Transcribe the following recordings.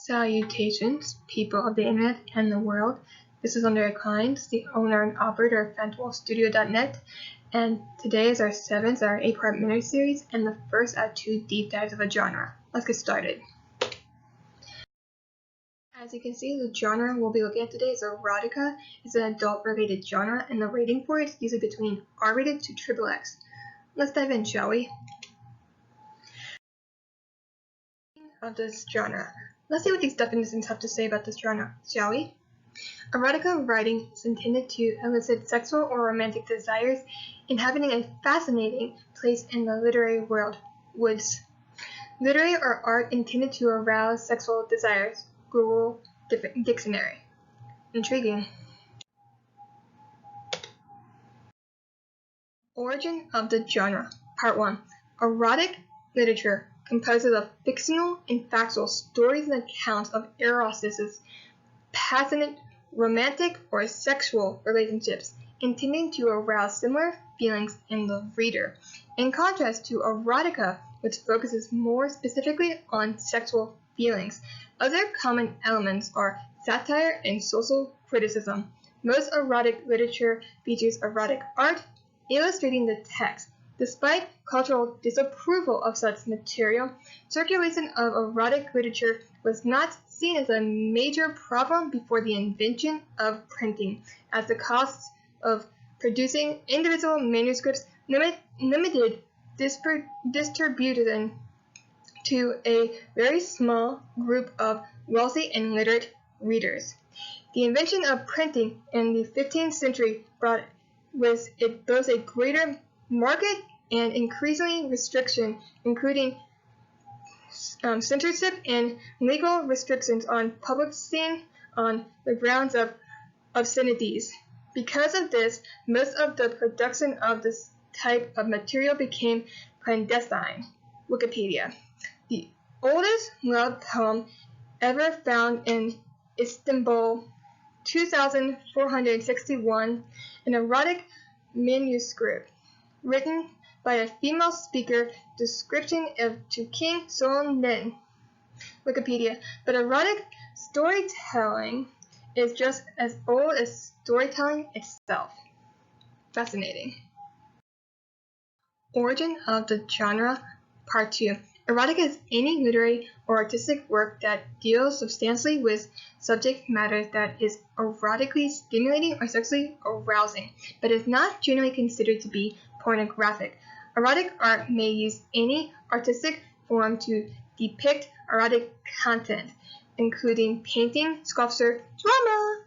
Salutations, people of the internet and the world. This is Andre Kleins, the owner and operator of PhantomWolfStudio.net, and today is our 8-part mini-series and the first out of 2 deep dives of a genre. Let's get started. As you can see, the genre we'll be looking at today is erotica. It's an adult-related genre, and the rating for it is usually between R-rated to XXX. Let's dive in, shall we? Of this genre. Let's see what these definitions have to say about this genre, shall we? Erotica writing is intended to elicit sexual or romantic desires, inhabiting a fascinating place in the literary world. Woods. Literary or art intended to arouse sexual desires. Google Dictionary. Intriguing. Origin of the genre. Part 1. Erotic literature composes of fictional and factual stories and accounts of Eros's passionate, romantic, or sexual relationships, intending to arouse similar feelings in the reader, in contrast to erotica, which focuses more specifically on sexual feelings. Other common elements are satire and social criticism. Most erotic literature features erotic art, illustrating the text. Despite cultural disapproval of such material, circulation of erotic literature was not seen as a major problem before the invention of printing, as the costs of producing individual manuscripts limited distribution to a very small group of wealthy and literate readers. The invention of printing in the 15th century brought with it both a greater market and increasingly restriction, including censorship and legal restrictions on publishing on the grounds of obscenities. Because of this, most of the production of this type of material became clandestine. Wikipedia. The oldest love poem ever found in Istanbul, 2461, an erotic manuscript written by a female speaker, description to King Solomon. Wikipedia. But erotic storytelling is just as old as storytelling itself. Fascinating. Origin of the genre. Part 2. Erotica is any literary or artistic work that deals substantially with subject matter that is erotically stimulating or sexually arousing, but is not generally considered to be pornographic. Erotic art may use any artistic form to depict erotic content, including painting, sculpture, drama,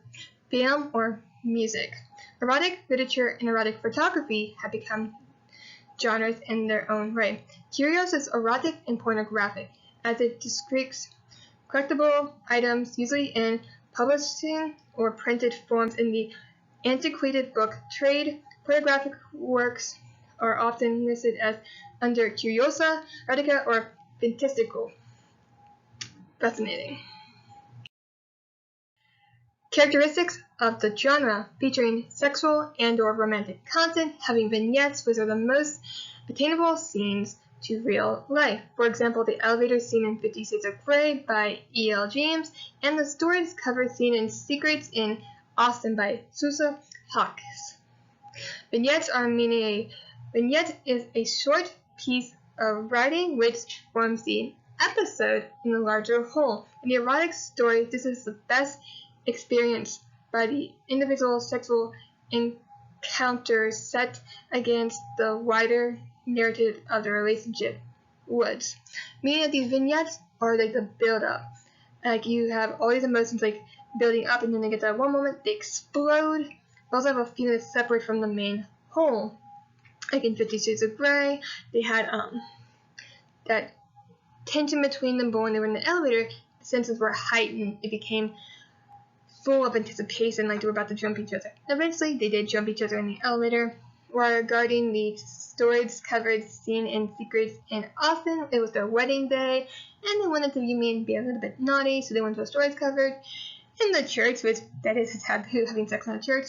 film, or music. Erotic literature and erotic photography have become genres in their own right. Curios is erotic and pornographic, as it describes collectible items, usually in publishing or printed forms in the antiquated book trade. Pornographic works are often listed as under curiosa, erotica, or fantastical. Fascinating. Characteristics of the genre featuring sexual and/or romantic content, having vignettes which are the most attainable scenes to real life. For example, the elevator scene in 50 Shades of Grey by E.L. James, and the storage cover scene in Secrets in Austen by Susa Hawkes. Vignettes are meaning a vignette is a short piece of writing which forms the episode in the larger whole. In the erotic story, this is the best experienced by the individual sexual encounter set against the wider narrative of the relationship. Woods. Meaning that these vignettes are like the build-up. Like you have all these emotions like building up, and then they get that one moment, they explode. They also have a feeling that's separate from the main whole. Like in 50 Shades of Grey, they had that tension between them, but when they were in the elevator, the senses were heightened. It became full of anticipation, like they were about to jump each other. Eventually, they did jump each other in the elevator. Regarding the storage covered scene in Secrets in Austen, it was their wedding day, and they wanted to be a little bit naughty, so they went to a storage covered in the church, which that is a taboo, having sex in a church.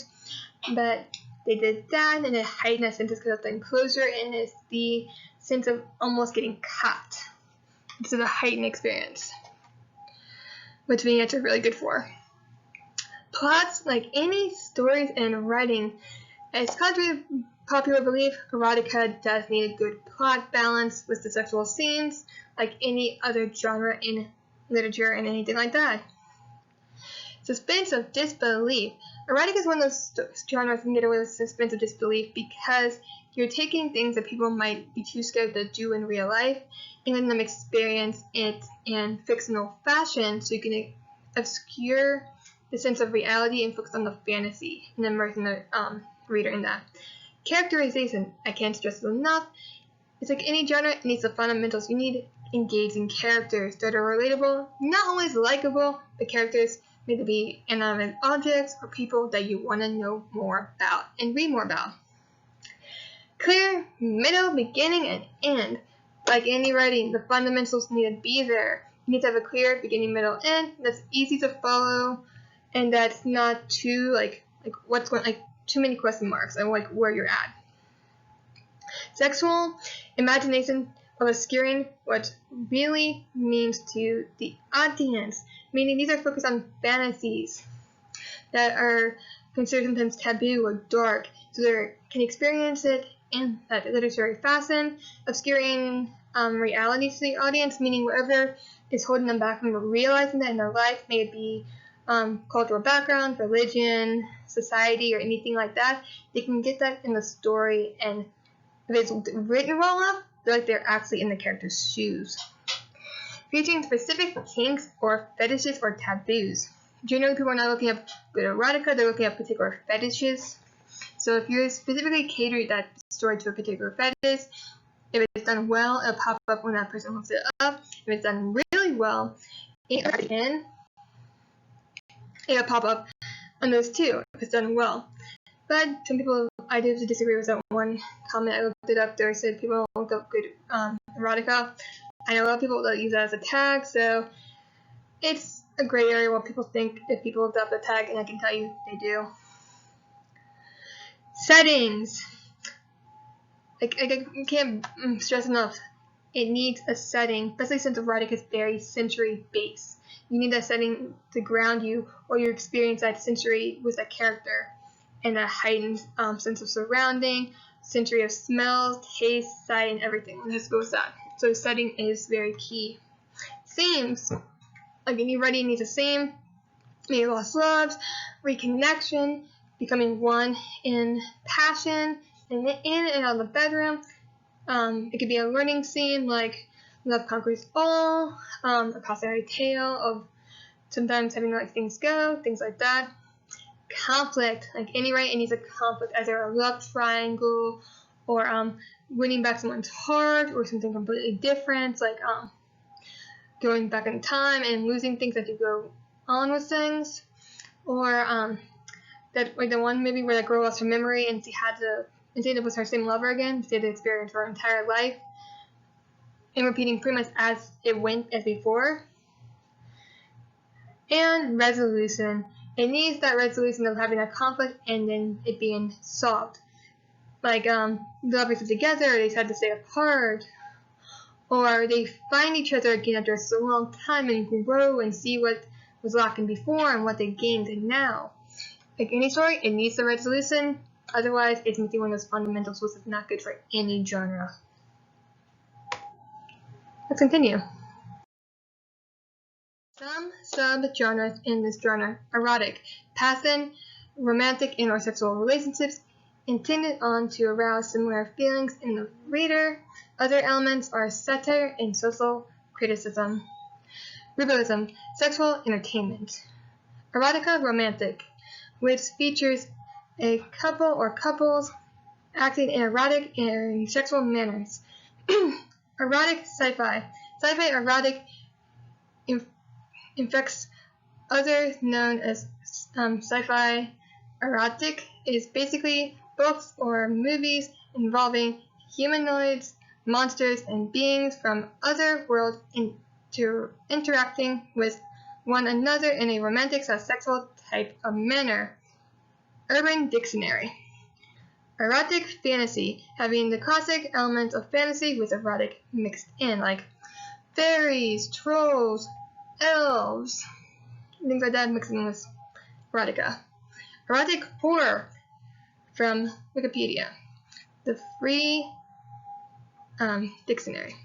But they did that, and it heightened a sense because of the enclosure, and it's the sense of almost getting caught. This is a heightened experience. which vignettes are really good for. Plots, like any stories and writing, as contrary to popular belief, erotica does need a good plot balance with the sexual scenes, like any other genre in literature and anything like that. Suspense of disbelief. Erotica is one of those genres that can get away with suspense of disbelief because you're taking things that people might be too scared to do in real life and letting them experience it in fictional fashion so you can obscure the sense of reality and focus on the fantasy and immersing the reader in that. Characterization, I can't stress it enough. It's like any genre, it needs the fundamentals. You need engaging characters that are relatable, not always likable, but characters may they be inanimate objects or people that you want to know more about and read more about. Clear middle, beginning, and end. Like any writing, the fundamentals need to be there. You need to have a clear beginning, middle, end that's easy to follow and that's not too too many question marks and like where you're at. Sexual imagination of obscuring what really means to the audience, meaning these are focused on fantasies that are considered sometimes taboo or dark, so they can experience it in that literary fashion, obscuring reality to the audience, meaning whatever is holding them back from realizing that in their life, may it be cultural background, religion, society, or anything like that, they can get that in the story, and if it's written well enough, they're like they're actually in the character's shoes. Featuring specific kinks or fetishes or taboos. Generally, people are not looking up good erotica, they're looking at particular fetishes. So if you're specifically catering that story to a particular fetish, if it's done well, it'll pop up when that person looks it up. If it's done really well, it'll pop up on those too, if it's done well. But some people, I do disagree with that one comment. I looked it up there. I said people don't look up good erotica. I know a lot of people that use that as a tag, so it's a gray area what people think if people look up the tag, and I can tell you they do. Settings. I can't stress enough. It needs a setting, especially since erotica is very sensory-based. You need that setting to ground you or you experience that sensory with a character and a heightened sense of surrounding, sensory of smells, taste, sight, and everything. Let's go with that. So setting is very key. Themes. Like any writing needs a theme. Maybe lost loves, reconnection, becoming one in passion, and in and out of the bedroom. It could be a learning theme like love conquers all, a cautionary tale of sometimes having to let things go, things like that. Conflict, like any writing, it needs a conflict, either a love triangle or winning back someone's heart or something completely different, like going back in time and losing things as you go on with things, or that like the one maybe where the girl lost her memory and she had to instead of with her same lover again, she had to experience her entire life and repeating pretty much as it went as before. And resolution. It needs that resolution of having a conflict and then it being solved. Like the lovers are together, or they decide to stay apart, or they find each other again after a long time and grow and see what was lacking before and what they gained now. Like any story, it needs the resolution. Otherwise, it's missing one of those fundamentals, which is not good for any genre. Let's continue. Some sub-genres in this genre: erotic, passion, romantic and or sexual relationships, intended on to arouse similar feelings in the reader. Other elements are satire and social criticism. Realism, sexual entertainment. Erotica, romantic, which features a couple or couples acting in erotic and sexual manners. Erotic sci-fi. Sci-fi erotic infects others known as sci-fi erotic is basically books or movies involving humanoids, monsters, and beings from other worlds interacting with one another in a romantic or sexual type of manner. Urban Dictionary. Erotic fantasy, having the classic elements of fantasy with erotic mixed in, like fairies, trolls, elves. things like that, mixing with erotica. Erotic horror from Wikipedia, the free dictionary.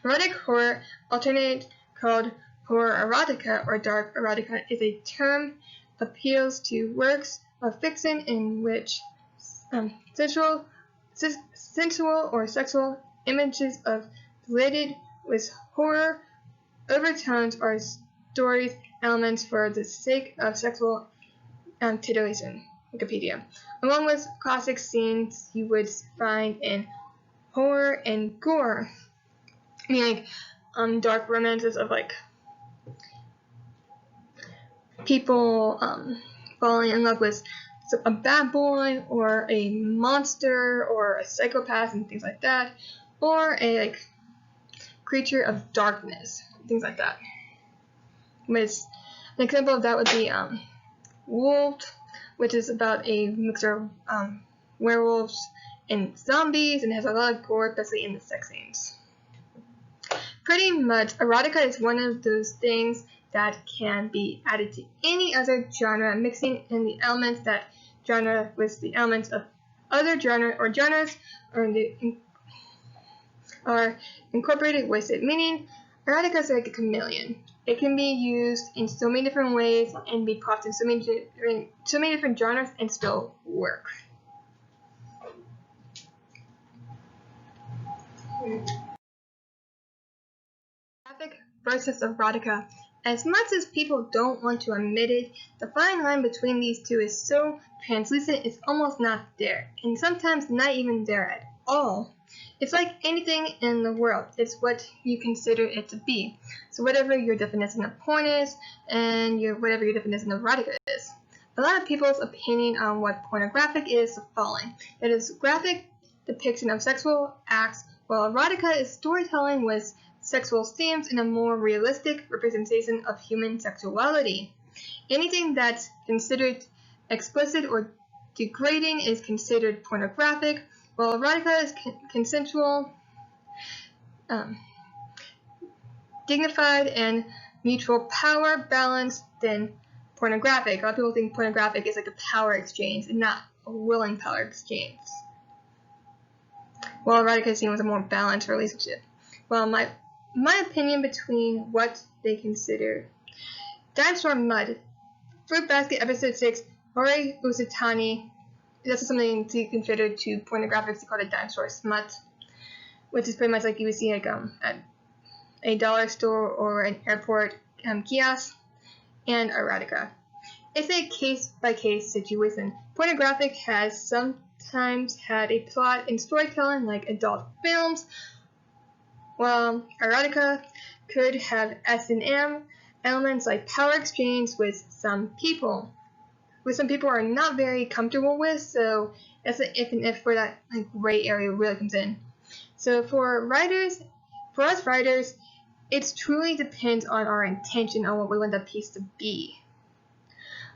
Erotic horror, alternate called horror erotica or dark erotica, is a term appeals to works of fiction in which sensual or sexual images of related with horror overtones or stories elements for the sake of sexual titillation. Wikipedia, along with classic scenes you would find in horror and gore, meaning dark romances of like people falling in love with a bad boy or a monster or a psychopath and things like that, or a like creature of darkness, things like that. Which an example of that would be Wolf, which is about a mixture of werewolves and zombies, and has a lot of gore, especially in the sex scenes. Pretty much, erotica is one of those things that can be added to any other genre, mixing in the elements that genre with the elements of other genre or genres are incorporated with it, meaning erotica is like a chameleon. It can be used in so many different ways and be popped in so many different genres and still work. Graphic versus erotica. As much as people don't want to admit it, the fine line between these two is so translucent it's almost not there, and sometimes not even there at all. It's like anything in the world, it's what you consider it to be. So whatever your definition of porn is, and whatever your definition of erotica is. A lot of people's opinion on what pornographic is the following. It is graphic depiction of sexual acts, while erotica is storytelling with sexual themes in a more realistic representation of human sexuality. Anything that's considered explicit or degrading is considered pornographic, while erotica is consensual, dignified, and mutual power balanced than pornographic. A lot of people think pornographic is like a power exchange and not a willing power exchange, while erotica is seen as a more balanced relationship. Well, my opinion between what they consider. Dime Store Mud, Fruit Basket Episode 6, Ori Usutani. That's something to consider to pornographics. They call it dime store smut, which is pretty much like you would see like at a dollar store or an airport kiosk, and erotica. It's a case-by-case situation. Pornographic has sometimes had a plot and storytelling like adult films, while erotica could have S&M elements like power exchange with some people, which some people are not very comfortable with, so that's an if and if where that like gray area really comes in. So for us writers, it truly depends on our intention on what we want the piece to be.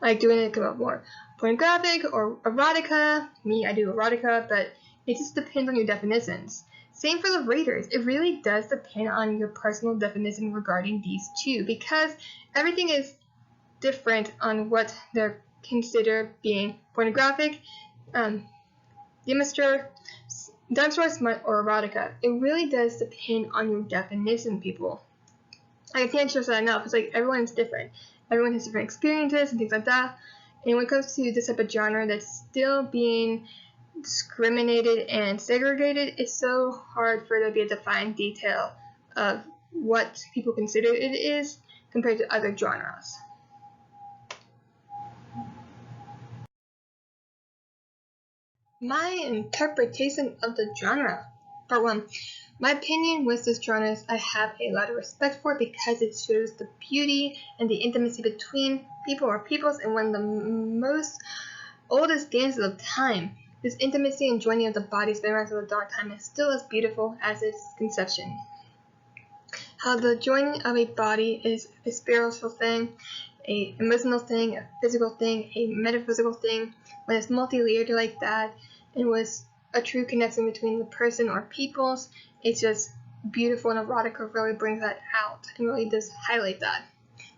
Like doing it more pornographic or erotica. Me, I do erotica, but it just depends on your definitions. Same for the readers. It really does depend on your personal definition regarding these two, because everything is different on what they're considered being pornographic, dime store smut, or erotica. It really does depend on your definition, people. I can't stress that enough. It's like everyone's different. Everyone has different experiences and things like that. And when it comes to this type of genre that's still being discriminated and segregated, it's so hard for there to be a defined detail of what people consider it is compared to other genres. My interpretation of the genre. Part 1. My opinion with this genre is I have a lot of respect for it because it shows the beauty and the intimacy between people or peoples in one of the most oldest dances of time. This intimacy and joining of the bodies of the dark time is still as beautiful as its conception. How the joining of a body is a spiritual thing, an emotional thing, a physical thing, a metaphysical thing, when it's multi-layered like that, and was a true connection between the person or peoples, it's just beautiful, and erotica really brings that out and really does highlight that.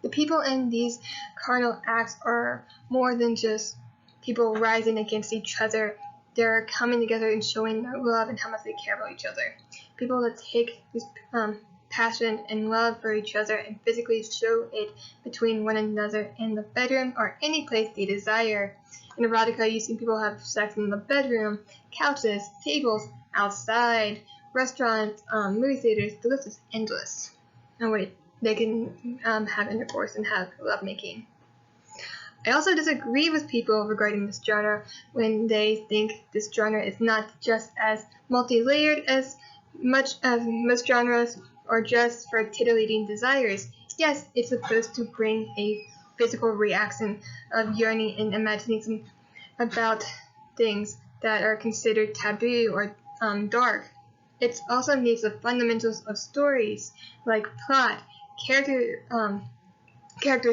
The people in these carnal acts are more than just people rising against each other. They're coming together and showing their love and how much they care about each other. People that take this passion and love for each other and physically show it between one another in the bedroom or any place they desire. In erotica, you see people have sex in the bedroom, couches, tables, outside, restaurants, movie theaters. The list is endless. Oh wait, they can have intercourse and have lovemaking. I also disagree with people regarding this genre when they think this genre is not just as multi-layered as much as most genres or just for titillating desires. Yes, it's supposed to bring a physical reaction of yearning and imagining about things that are considered taboo or dark. It also needs the fundamentals of stories like plot, character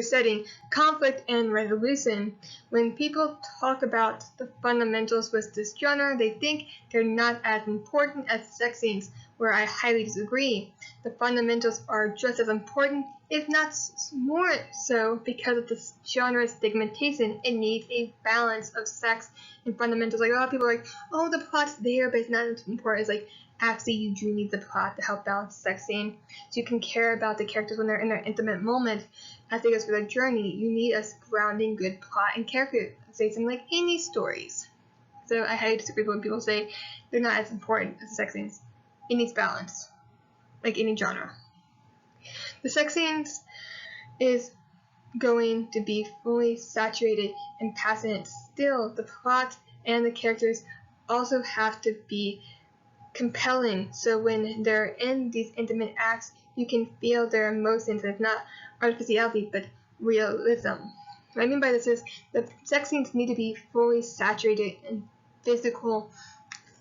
setting, conflict, and resolution. When people talk about the fundamentals with this genre, they think they're not as important as sex scenes, where I highly disagree. The fundamentals are just as important, if not more so, because of this genre's stigmatization. It needs a balance of sex and fundamentals. Like, a lot of people are like, oh, the plot's there, but it's not as important. It's like, actually, you do need the plot to help balance the sex scene, so you can care about the characters when they're in their intimate moment as they go through their journey. You need a grounding, good plot and characterization like any stories. So I highly disagree when people say they're not as important as the sex scenes. It needs balance, like any genre. The sex scenes is going to be fully saturated and passionate. Still, the plot and the characters also have to be compelling, so when they're in these intimate acts, you can feel their emotions, if not artificiality, but realism. What I mean by this is the sex scenes need to be fully saturated in physical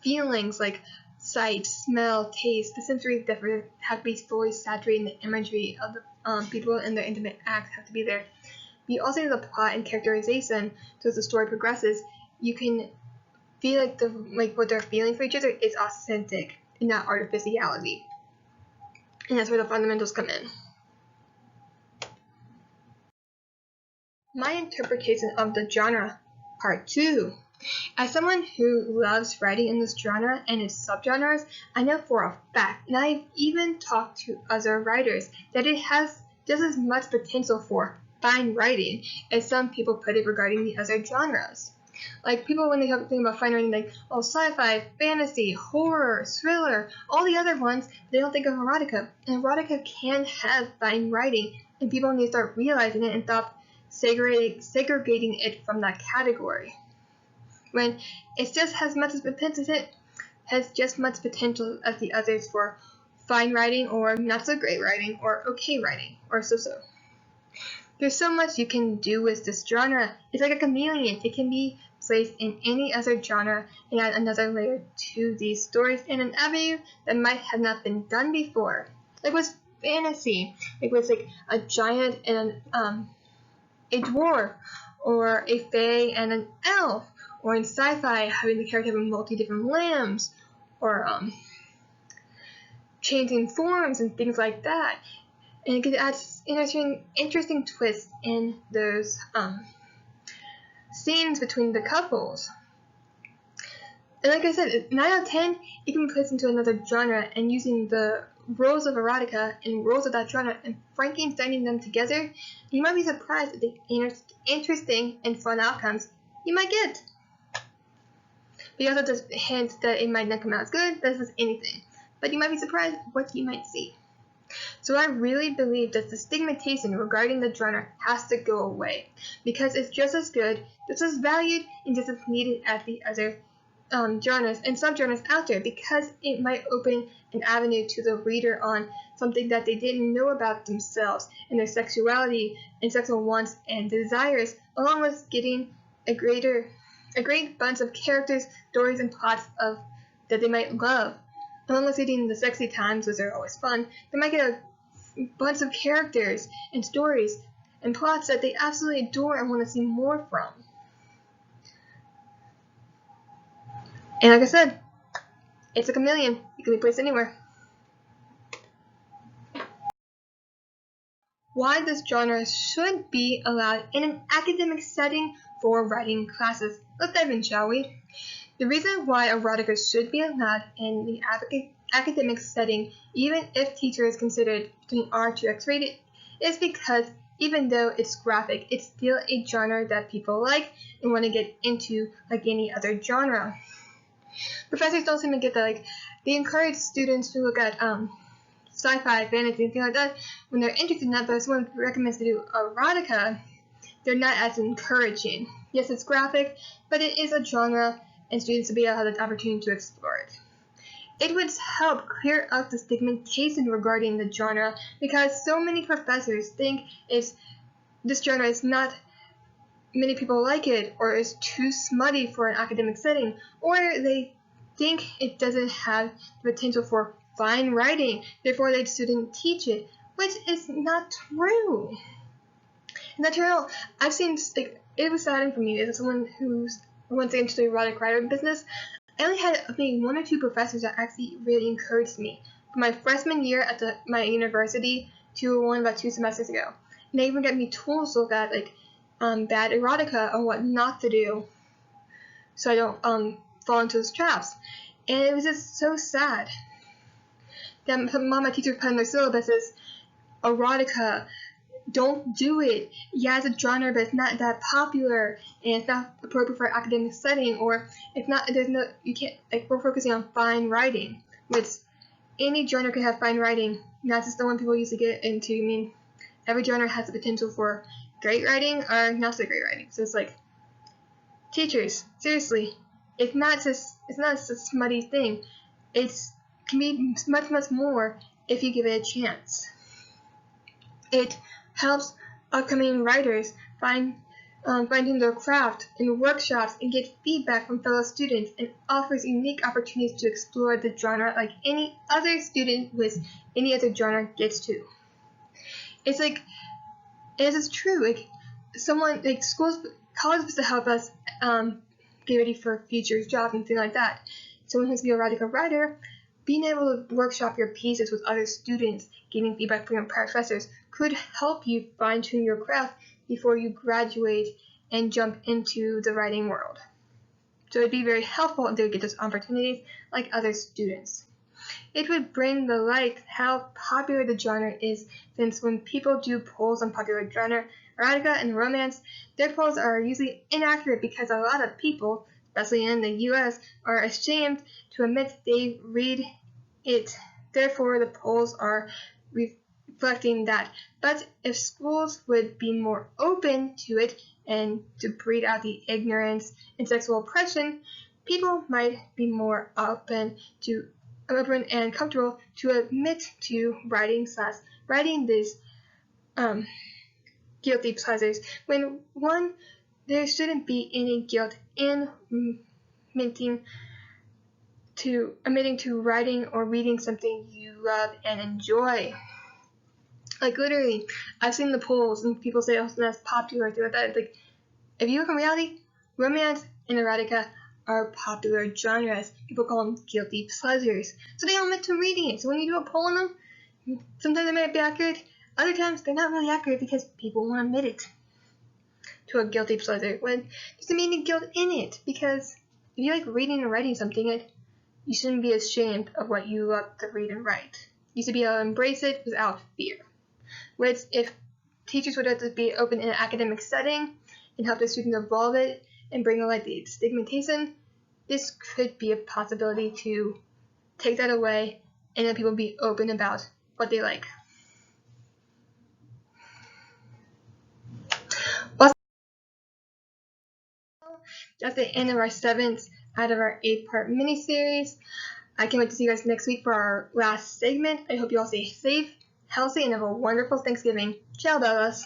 feelings like sight, smell, taste. The sensory definitely have to be fully saturated in the imagery of the people in their intimate acts have to be there. You also need the plot and characterization, so as the story progresses, you can feel like what they're feeling for each other is authentic and not artificiality. And that's where the fundamentals come in. My interpretation of the genre, part 2. As someone who loves writing in this genre and its subgenres, I know for a fact, and I've even talked to other writers, that it has just as much potential for fine writing as some people put it regarding the other genres. Like, people, when they think about fine writing, like, oh, sci-fi, fantasy, horror, thriller, all the other ones, they don't think of erotica. And erotica can have fine writing, and people need to start realizing it and stop segregating it from that category. When it just has much potential, it has just much potential as the others for fine writing or not so great writing or okay writing or so-so. There's so much you can do with this genre. It's like a chameleon. It can be placed in any other genre and add another layer to these stories in an avenue that might have not been done before. Like with fantasy, like with like a giant and a dwarf, or a fae and an elf, or in sci-fi having the character have multi different limbs, or changing forms and things like that. And it could add interesting twists in those scenes between the couples. And like I said, 9 out of 10, it can be placed into another genre, and using the rules of erotica and rules of that genre and Frankensteining them together, you might be surprised at the interesting and fun outcomes you might get. But you also just hint that it might not come out as good, that's just anything. But you might be surprised what you might see. So I really believe that the stigmatization regarding the genre has to go away, because it's just as good, just as valued, and just as needed as the other genres and subgenres out there, because it might open an avenue to the reader on something that they didn't know about themselves and their sexuality and sexual wants and desires, along with getting a great bunch of characters, stories, and plots that they might love. Along with getting the sexy times, which are always fun, they might get a bunch of characters and stories and plots that they absolutely adore and want to see more from. And like I said, it's a chameleon. It can be placed anywhere. why this genre should be allowed in an academic setting for writing classes. Let's dive in, shall we? The reason why erotica should be allowed in the academic setting, even if teachers consider it between R to X-rated, is because even though it's graphic, it's still a genre that people like and want to get into like any other genre. Professors don't seem to get that. Like, they encourage students to look at sci-fi, fantasy, and things like that when they're interested in that, but if someone recommends to do erotica, they're not as encouraging. Yes, it's graphic, but it is a genre, and students will be able to have the opportunity to explore it. It would help clear up the stigmatization regarding the genre, because so many professors think this genre is not, many people like it, or is too smutty for an academic setting, or they think it doesn't have the potential for fine writing, therefore they shouldn't teach it, which is not true. Not true at all. I've seen, like, it was saddening for me as someone who's wants to get into the erotic writing business. I only had maybe 1 or 2 professors that actually really encouraged me. From my freshman year at my university to one about 2 semesters ago. And they even got me tools to look at, like, bad erotica or what not to do, so I don't fall into those traps. And it was just so sad that some of my teachers put in their syllabuses, erotica, don't do it. Yeah, it's a genre, but it's not that popular, and it's not appropriate for an academic setting, or it's not. You can't. Like, we're focusing on fine writing, which any genre can have fine writing. Not just the one people used to get into. I mean, every genre has the potential for great writing or not so great writing. So it's like, teachers, seriously, it's not just a smutty thing. It can be much, much more if you give it a chance. It helps upcoming writers finding their craft in workshops and get feedback from fellow students, and offers unique opportunities to explore the genre like any other student with any other genre gets to. It's like, it is true. Like, schools, college is supposed to help us get ready for future jobs and things like that. Someone who wants to be a erotica writer, being able to workshop your pieces with other students, getting feedback from your professors, could help you fine-tune your craft before you graduate and jump into the writing world. So it'd be very helpful if they would get those opportunities like other students. It would bring to light how popular the genre is, since when people do polls on popular genre, erotica and romance, their polls are usually inaccurate because a lot of people, especially in the US, are ashamed to admit they read it. Therefore, the polls are reflecting that. But if schools would be more open to it and to breed out the ignorance and sexual oppression, people might be more open and comfortable to admit to writing these guilty pleasures. When there shouldn't be any guilt in admitting to writing or reading something you love and enjoy. Like, literally, I've seen the polls and people say, oh, it's not as popular, things like that. It's like, if you look in reality, romance and erotica are popular genres. People call them guilty pleasures. So they don't admit to reading it. So when you do a poll on them, sometimes they might be accurate. Other times, they're not really accurate because people won't admit it to a guilty pleasure when there's a meaning guilt in it. Because if you like reading and writing something, you shouldn't be ashamed of what you love to read and write. You should be able to embrace it without fear. Which, if teachers would have to be open in an academic setting and help their students evolve it and bring to light the stigmatization, this could be a possibility to take that away and let people be open about what they like. Also, that's the end of our 7th out of our 8-part mini-series. I can't wait to see you guys next week for our last segment. I hope you all stay safe, healthy, and have a wonderful Thanksgiving. Ciao, Bellas.